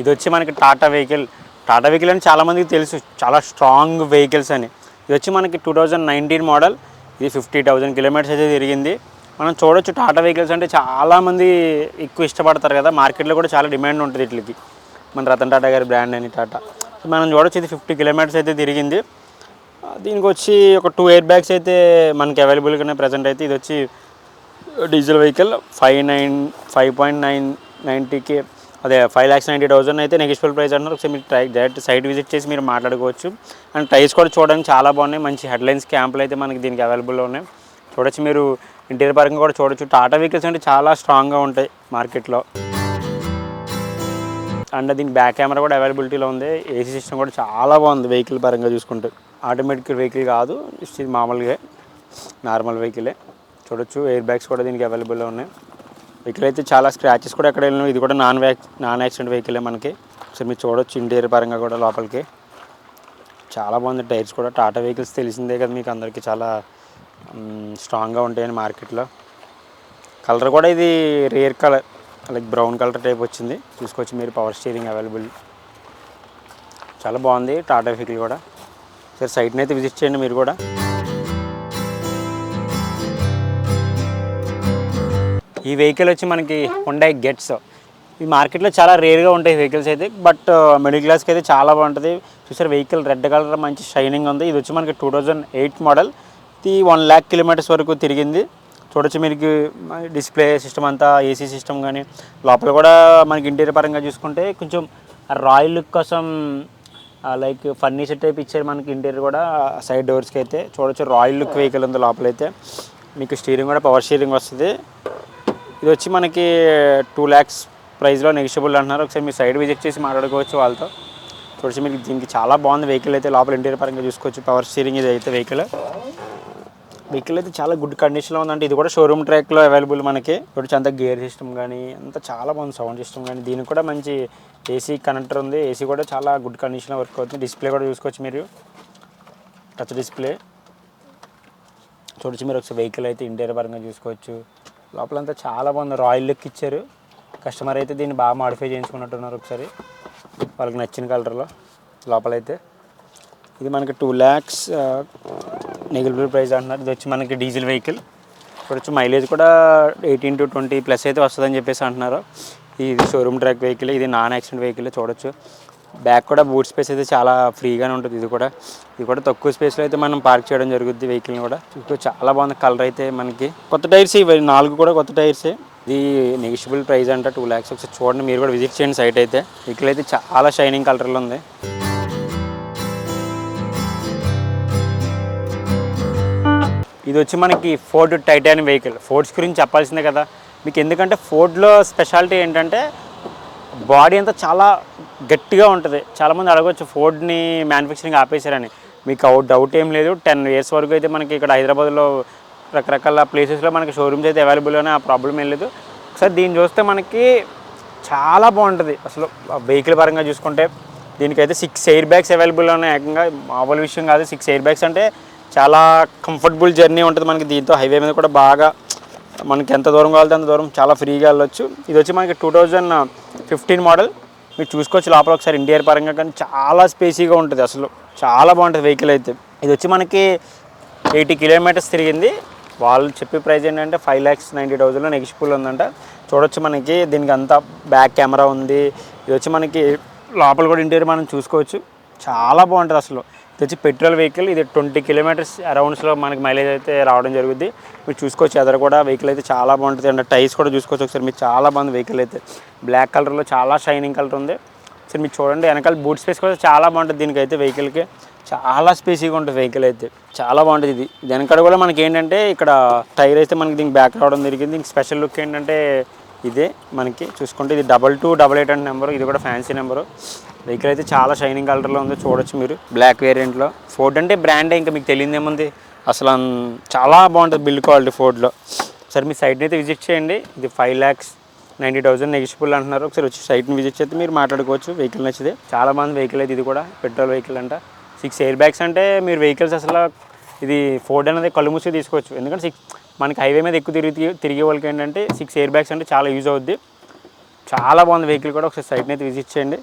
ఇది వచ్చి మనకి టాటా వెహికల్ అని చాలామందికి తెలుసు, చాలా స్ట్రాంగ్ వెహికల్స్ అని. ఇది వచ్చి మనకి 2019 మోడల్. ఇది 50,000 కిలోమీటర్స్ అయితే తిరిగింది. మనం చూడొచ్చు టాటా వెహికల్స్ అంటే చాలామంది ఎక్కువ ఇష్టపడతారు కదా, మార్కెట్లో కూడా చాలా డిమాండ్ ఉంటుంది వీటికి. మన రతన్ టాటా గారి బ్రాండ్ అని టాటా. మనం చూడొచ్చు ఇది 50 కిలోమీటర్స్ అయితే తిరిగింది. దీనికి వచ్చి ఒక 2 ఎయిర్ బ్యాగ్స్ అయితే మనకి అవైలబుల్గానే ప్రజెంట్ అయితే. ఇది వచ్చి డీజిల్ వెహికల్ 5.90K, అదే 5,90,000 అయితే నెగిషియబుల్ ప్రైస్ అంటున్నారు. ఒకసారి మీరు డైరెక్ట్ సైట్ విజిట్ చేసి మీరు మాట్లాడుకోవచ్చు. అండ్ టైర్స్ కూడా చూడడానికి చాలా బాగున్నాయి, మంచి హెడ్లైన్స్ క్యాంపులు అయితే మనకి దీనికి అవైలబుల్లో ఉన్నాయి. చూడొచ్చు మీరు, ఇంటీరియర్ పరంగా కూడా చూడొచ్చు. టాటా వెహికల్స్ అంటే చాలా స్ట్రాంగ్గా ఉంటాయి మార్కెట్లో. అండ్ దీనికి బ్యాక్ కెమెరా కూడా అవైలబిలిటీలో ఉంది. ఏసీ సిస్టమ్ కూడా చాలా బాగుంది వెహికల్ పరంగా చూసుకుంటే. ఆటోమేటిక్ వెహికల్ కాదు, ఇది మామూలుగా నార్మల్ వెహికలే. చూడొచ్చు ఎయిర్ బ్యాగ్స్ కూడా దీనికి అవైలబుల్లో ఉన్నాయి. వెహికల్ అయితే చాలా స్క్రాచెస్ కూడా ఎక్కడ వెళ్ళినాయి. ఇది కూడా నాన్ యాక్సిడెంట్ వెహికలే మనకి. సో మీరు చూడొచ్చు ఇంటీరియర్ పరంగా కూడా లోపలికి చాలా బాగుంది. టైర్స్ కూడా టాటా వెహికల్స్ తెలిసిందే కదా మీకు అందరికీ, చాలా స్ట్రాంగ్గా ఉంటాయని మార్కెట్లో. కలర్ కూడా ఇది rare colour, like brown colour type వచ్చింది. చూసుకోవచ్చు మీరు. పవర్ స్టీరింగ్ అవైలబుల్, చాలా బాగుంది టాటా వెహికల్ కూడా. సరే సైట్ని అయితే విజిట్ చేయండి మీరు కూడా. ఈ వెహికల్ వచ్చి మనకి హుండై గెట్స్. ఈ మార్కెట్లో చాలా రేర్గా ఉంటాయి వెహికల్స్ అయితే, బట్ మిడిల్ క్లాస్కి అయితే చాలా బాగుంటుంది. చూసారు వెహికల్ రెడ్ కలర్ మంచి షైనింగ్ ఉంది. ఇది వచ్చి మనకి 2008 మోడల్. ఇది 1,00,000 కిలోమీటర్స్ వరకు తిరిగింది. చూడొచ్చు మీకు డిస్ప్లే సిస్టమ్ అంతా, ఏసీ సిస్టమ్ కానీ లోపల కూడా మనకి ఇంటీరియర్ పరంగా చూసుకుంటే కొంచెం రాయల్ లుక్ కోసం లైక్ ఫర్నిచర్ టైప్ ఇచ్చారు మనకి ఇంటీరియర్ కూడా. సైడ్ డోర్స్కి అయితే చూడొచ్చు రాయల్ లుక్ వెహికల్ ఉంది. లోపలైతే మీకు స్టీరింగ్ కూడా పవర్ స్టీరింగ్ వస్తుంది. ఇది వచ్చి మనకి 2 lakhs ప్రైస్లో నెగిషియబుల్ అంటున్నారు. ఒకసారి మీరు సైడ్ విజిట్ చేసి మాట్లాడుకోవచ్చు వాళ్ళతో. చూడొచ్చు మీకు దీనికి చాలా బాగుంది వెహికల్ అయితే. లోపల ఇంటీరియర్ పరంగా చూసుకోవచ్చు. పవర్ స్టీరింగ్ ఇది అయితే వెహికల్ అయితే చాలా గుడ్ కండిషన్లో ఉందంటే. ఇది కూడా షోరూమ్ ట్రాక్లో అవైలబుల్ మనకి. చూడొచ్చు అంత గేర్ సిస్టమ్ కానీ అంతా చాలా బాగుంది. సౌండ్ సిస్టమ్ కానీ దీనికి కూడా మంచి ఏసీ కనెక్టర్ ఉంది. ఏసీ కూడా చాలా గుడ్ కండిషన్లో వర్క్ అవుతుంది. డిస్ప్లే కూడా చూసుకోవచ్చు మీరు, టచ్ డిస్ప్లే. చూడొచ్చు మీరు ఒకసారి వెహికల్ అయితే ఇంటీరియర్ పరంగా చూసుకోవచ్చు. లోపలంతా చాలా బాగుంది, రాయల్ లుక్ ఇచ్చారు. కస్టమర్ అయితే దీన్ని బాగా మాడిఫై చేయించుకున్నట్టున్నారు. ఒకసారి వాళ్ళకి నచ్చిన కలర్లో లోపలైతే. ఇది మనకి 2 lakhs నెగిటివ్ ప్రైస్ అంటున్నారు. ఇది వచ్చి మనకి డీజిల్ వెహికల్. చూడొచ్చు మైలేజ్ కూడా 18 to 20+ అయితే వస్తుందని చెప్పేసి అంటున్నారు. ఇది షోరూమ్ ట్రాక్ వెహికల్, ఇది నాన్ యాక్సిడెంట్ వెహికల్. చూడొచ్చు బ్యాక్ కూడా బూట్ స్పేస్ అయితే చాలా ఫ్రీగానే ఉంటుంది. ఇది కూడా తక్కువ స్పేస్లో అయితే మనం పార్క్ చేయడం జరుగుద్ది వెహికల్ని కూడా. చాలా బాగుంది కలర్ అయితే మనకి. కొత్త టైర్స్ ఇవి 4 కూడా కొత్త టైర్సే. ఇది నెగిషియబుల్ ప్రైస్ అంట 2 lakhs. ఒకసారి చూడండి మీరు కూడా, విజిట్ చేయండి సైట్ అయితే. వెహికల్ అయితే చాలా షైనింగ్ కలర్లో ఉంది. ఇది వచ్చి మనకి ఫోర్డ్ టైటానియం వెహికల్. ఫోర్డ్స్ గురించి చెప్పాల్సిందే కదా మీకు, ఎందుకంటే ఫోర్డ్లో స్పెషాలిటీ ఏంటంటే బాడీ అంతా చాలా గట్టిగా ఉంటుంది. చాలామంది అడగవచ్చు ఫోర్డ్ని మ్యానుఫ్యాక్చరింగ్ ఆపేశారని. మీకు డౌట్ ఏం లేదు. 10 years వరకు అయితే మనకి ఇక్కడ హైదరాబాద్లో రకరకాల ప్లేసెస్లో మనకి షోరూమ్స్ అయితే అవైలబుల్గానే, ఆ ప్రాబ్లం ఏం లేదు. ఒకసారి దీన్ని చూస్తే మనకి చాలా బాగుంటుంది అసలు. వెహికల్ పరంగా చూసుకుంటే దీనికైతే 6 ఎయిర్ బ్యాగ్స్ అవైలబుల్ ఉన్నాయి. ఏకంగా మామూలు విషయం కాదు. 6 ఎయిర్ బ్యాగ్స్ అంటే చాలా కంఫర్టబుల్ జర్నీ ఉంటుంది మనకి. దీంతో హైవే మీద కూడా బాగా మనకి ఎంత దూరం కావాలంటే అంత దూరం చాలా ఫ్రీగా వెళ్ళొచ్చు. ఇది వచ్చి మనకి 2015 మోడల్. మీరు చూసుకోవచ్చు లోపల ఒకసారి ఇంటీరియర్ పరంగా కానీ చాలా స్పేసీగా ఉంటుంది అసలు. చాలా బాగుంటుంది వెహికల్ అయితే. ఇది వచ్చి మనకి 80 kilometers తిరిగింది. వాళ్ళు చెప్పే ప్రైస్ ఏంటంటే 5,90,000 నెగిషియబుల్ ఉందంట. చూడొచ్చు మనకి దీనికి అంతా బ్యాక్ కెమెరా ఉంది. ఇది వచ్చి మనకి లోపల కూడా ఇంటీరియర్ మనం చూసుకోవచ్చు. చాలా బాగుంటుంది అసలు. ఇది వచ్చి పెట్రోల్ వెహికల్. ఇది 20 kilometers అరౌండ్స్లో మనకి మైలేజ్ అయితే రావడం జరుగుద్ది. మీరు చూసుకోవచ్చు ఎదురు కూడా వెహికల్ అయితే చాలా బాగుంటుంది. అండ్ టైర్స్ కూడా చూసుకోవచ్చు ఒకసారి మీరు. చాలా బాగుంది వెహికల్ అయితే. బ్లాక్ కలర్లో చాలా షైనింగ్ కలర్ ఉంది. సరే మీరు చూడండి వెనకాల బూట్ స్పేస్ కూడా చాలా బాగుంటుంది. దీనికైతే వెహికల్కి చాలా స్పేసీగా ఉంటుంది వెహికల్ అయితే. చాలా బాగుంటుంది. ఇది వెనకాల కూడా మనకి ఏంటంటే ఇక్కడ టైర్ అయితే మనకి దీనికి బ్యాక్ రావడం జరిగింది. దీనికి స్పెషల్ లుక్ ఏంటంటే ఇదే మనకి చూసుకుంటే ఇది 2288 అంటే నెంబరు. ఇది కూడా ఫ్యాన్సీ నెంబరు. వెహికల్ అయితే చాలా షైనింగ్ కలర్లో ఉంది. చూడొచ్చు మీరు బ్లాక్ వేరియంట్లో. ఫోర్డ్ అంటే బ్రాండే, ఇంకా మీకు తెలియదు ఏముంది అసలు. చాలా బాగుంటుంది బిల్డ్ క్వాలిటీ ఫోర్డ్లో. సరే మీ సైట్ని అయితే విజిట్ చేయండి. ఇది 5,90,000 నెగిషియబుల్ అంటున్నారు. ఒకసారి వచ్చి సైట్ని విజిట్ చేస్తే మీరు మాట్లాడుకోవచ్చు. వెహికల్ నచ్చితే. చాలా బాగుంది వెహికల్ అయితే. ఇది కూడా పెట్రోల్ వెహికల్ అంట. 6 ఎయిర్ బ్యాగ్స్ అంటే మీరు వెహికల్స్ అసలు ఇది ఫోర్డ్ అనేది కళ్ళు మూసి తీసుకోవచ్చు. ఎందుకంటే మనకి హైవే మీద ఎక్కువ తిరిగే వాళ్ళకి ఏంటంటే 6 ఎయిర్ బ్యాగ్స్ అంటే చాలా యూజ్ అవుద్ది. చాలా బాగుంది వెహికల్ కూడా. ఒకసారి సైట్ని అయితే విజిట్ చేయండి.